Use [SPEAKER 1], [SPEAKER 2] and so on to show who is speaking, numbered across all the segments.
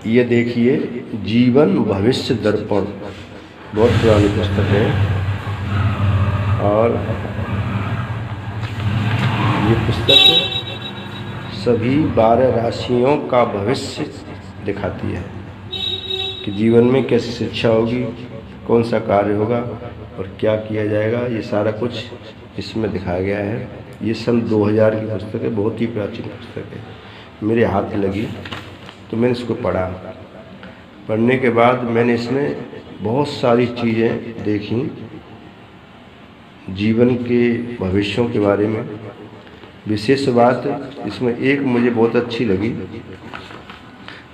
[SPEAKER 1] ये देखिए, जीवन भविष्य दर्पण, बहुत पुरानी पुस्तक है। और ये पुस्तक सभी 12 राशियों का भविष्य दिखाती है कि जीवन में कैसी शिक्षा होगी, कौन सा कार्य होगा और क्या किया जाएगा। ये सारा कुछ इसमें दिखाया गया है। ये सन 2000 की पुस्तक है, बहुत ही प्राचीन पुस्तक है। मेरे हाथ लगी तो मैंने इसको पढ़ा। पढ़ने के बाद मैंने इसमें बहुत सारी चीज़ें देखी जीवन के भविष्यों के बारे में। विशेष बात इसमें एक मुझे बहुत अच्छी लगी,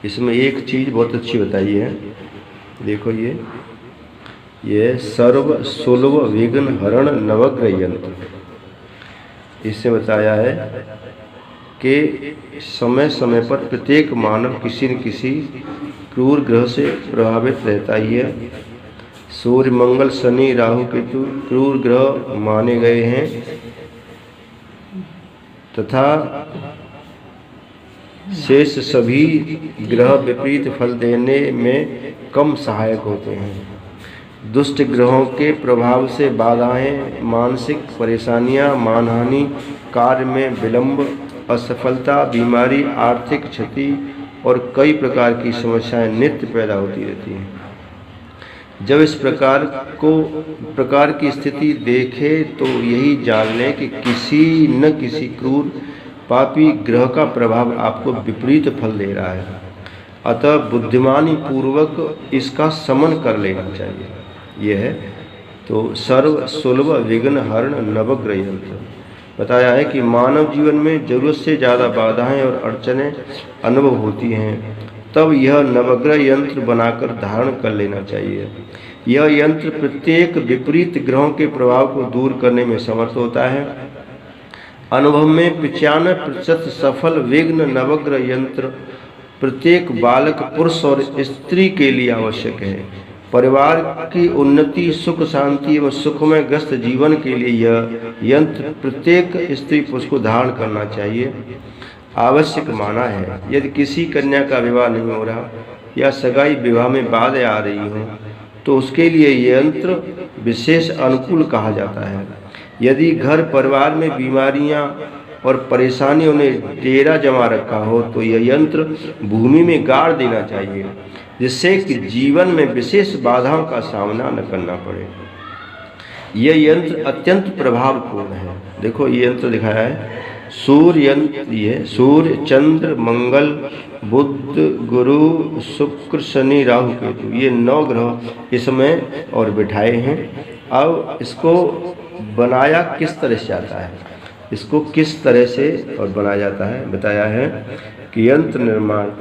[SPEAKER 1] इसमें एक चीज़ बहुत अच्छी बताई है। देखो, ये सर्व सुलभ विघ्न हरण नवग्रह यंत्र, इससे बताया है कि समय समय पर प्रत्येक मानव किसी न किसी क्रूर ग्रह से प्रभावित रहता ही है। सूर्य, मंगल, शनि, राहु, केतु क्रूर ग्रह माने गए हैं तथा शेष सभी ग्रह विपरीत फल देने में कम सहायक होते हैं। दुष्ट ग्रहों के प्रभाव से बाधाएं, मानसिक परेशानियां, मानहानि, कार्य में विलंब, असफलता, बीमारी, आर्थिक क्षति और कई प्रकार की समस्याएं नित्य पैदा होती रहती हैं। जब इस प्रकार की स्थिति देखे तो यही जान लें कि किसी न किसी क्रूर पापी ग्रह का प्रभाव आपको विपरीत फल दे रहा है। अतः बुद्धिमानी पूर्वक इसका शमन कर लेना चाहिए। यह है तो सर्व सुलभ विघ्न हरण नवग्रह यंत्र। बताया है कि मानव जीवन में जरूरत से ज़्यादा बाधाएं और अड़चनें अनुभव होती हैं, तब यह नवग्रह यंत्र बनाकर धारण कर लेना चाहिए। यह यंत्र प्रत्येक विपरीत ग्रहों के प्रभाव को दूर करने में समर्थ होता है। अनुभव में 95% सफल विघ्न नवग्रह यंत्र प्रत्येक बालक, पुरुष और स्त्री के लिए आवश्यक है। परिवार की उन्नति, सुख शांति एवं सुखमय ग्रस्त जीवन के लिए यह यंत्र प्रत्येक स्त्री पुरुष को धारण करना चाहिए, आवश्यक माना है। यदि किसी कन्या का विवाह नहीं हो रहा या सगाई विवाह में बाधाएं आ रही हो तो उसके लिए यह यंत्र विशेष अनुकूल कहा जाता है। यदि घर परिवार में बीमारियां और परेशानियों ने डेरा जमा रखा हो तो यह यंत्र भूमि में गाड़ देना चाहिए, जिससे कि जीवन में विशेष बाधाओं का सामना न करना पड़े। यह यंत्र अत्यंत प्रभावपूर्ण है। देखो, ये यंत्र दिखाया है। सूर्य, चंद्र, मंगल, बुध, गुरु, शुक्र, शनि, राहु, केतु, ये 9 ग्रह इसमें और बिठाए हैं। अब इसको बनाया किस तरह से जाता है, इसको किस तरह से और बनाया जाता है बताया है कि यंत्र निर्माण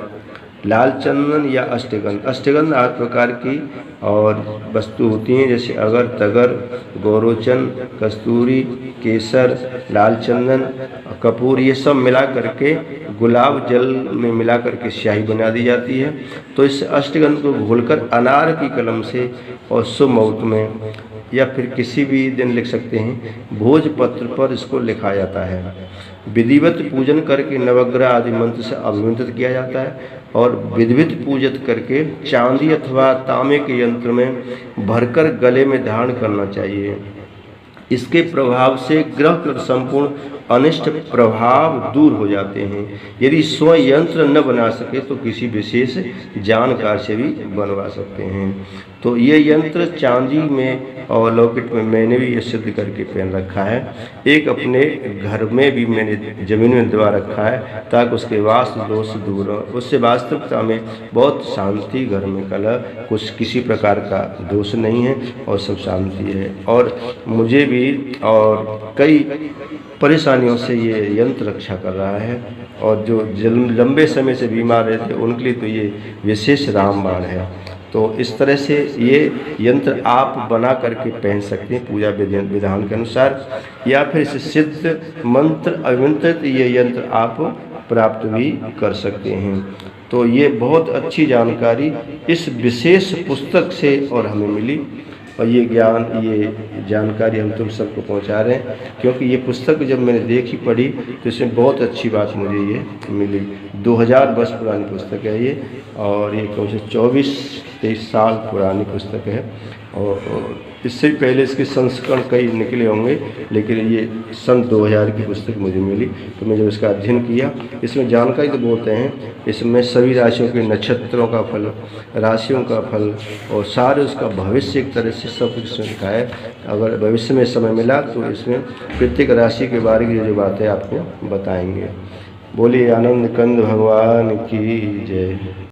[SPEAKER 1] लाल चंदन या अष्टगंध 8 प्रकार की और वस्तु होती हैं, जैसे अगर, तगर, गोरोचन, कस्तूरी, केसर, लाल चंदन, कपूर, ये सब मिला करके गुलाब जल में मिला करके स्याही बना दी जाती है। तो इस अष्टगंध को घोलकर अनार की कलम से और शुभ मुहूर्त में या फिर किसी भी दिन लिख सकते हैं, भोजपत्र पर इसको लिखा जाता है। विधिवत पूजन करके नवग्रह आदि मंत्र से अभिमंत्रित किया जाता है और विधिवत पूजित करके चांदी अथवा तांबे के यंत्र में भरकर गले में धारण करना चाहिए। इसके प्रभाव से ग्रह के संपूर्ण अनिष्ट प्रभाव दूर हो जाते हैं। यदि स्वयं यंत्र न बना सके तो किसी विशेष जानकार से भी बनवा सकते हैं। तो ये यंत्र चांदी में और लॉकेट में मैंने भी ये सिद्ध करके पहन रखा है। एक अपने घर में भी मैंने जमीन में दबा रखा है ताकि उसके वास्तु दोष दूर हो। उससे वास्तविकता में बहुत शांति घर में कलह, कुछ किसी प्रकार का दोष नहीं है और सब शांति है। और मुझे भी और कई परेशानियों से ये यंत्र रक्षा कर रहा है। और जो लंबे समय से बीमार रहते उनके लिए तो ये विशेष रामबाण है। तो इस तरह से ये यंत्र आप बना करके पहन सकते हैं पूजा विधान के अनुसार, या फिर इसे सिद्ध मंत्र अभिमंत्रित ये यंत्र आप प्राप्त भी कर सकते हैं। तो ये बहुत अच्छी जानकारी इस विशेष पुस्तक से और हमें मिली। और ये ज्ञान, ये जानकारी हम तुम सबको पहुंचा रहे हैं, क्योंकि ये पुस्तक जब मैंने देखी पढ़ी तो इसमें बहुत अच्छी बात मुझे ये मिली। 2000 वर्ष पुरानी पुस्तक है ये, और ये कम से 24-23 साल पुरानी पुस्तक है। और इससे पहले इसके संस्करण कई निकले होंगे, लेकिन ये सन 2000 की पुस्तक मुझे मिली। तो मैं जब इसका अध्ययन किया, इसमें जानकारी तो बोलते हैं, इसमें सभी राशियों के नक्षत्रों का फल, राशियों का फल और सारे उसका भविष्य एक तरह से सब कुछ लिखा है। अगर भविष्य में समय मिला तो इसमें प्रत्येक राशि के बारे में जो बातें आपको बताएंगे। बोलिए आनंद कंद भगवान की जय।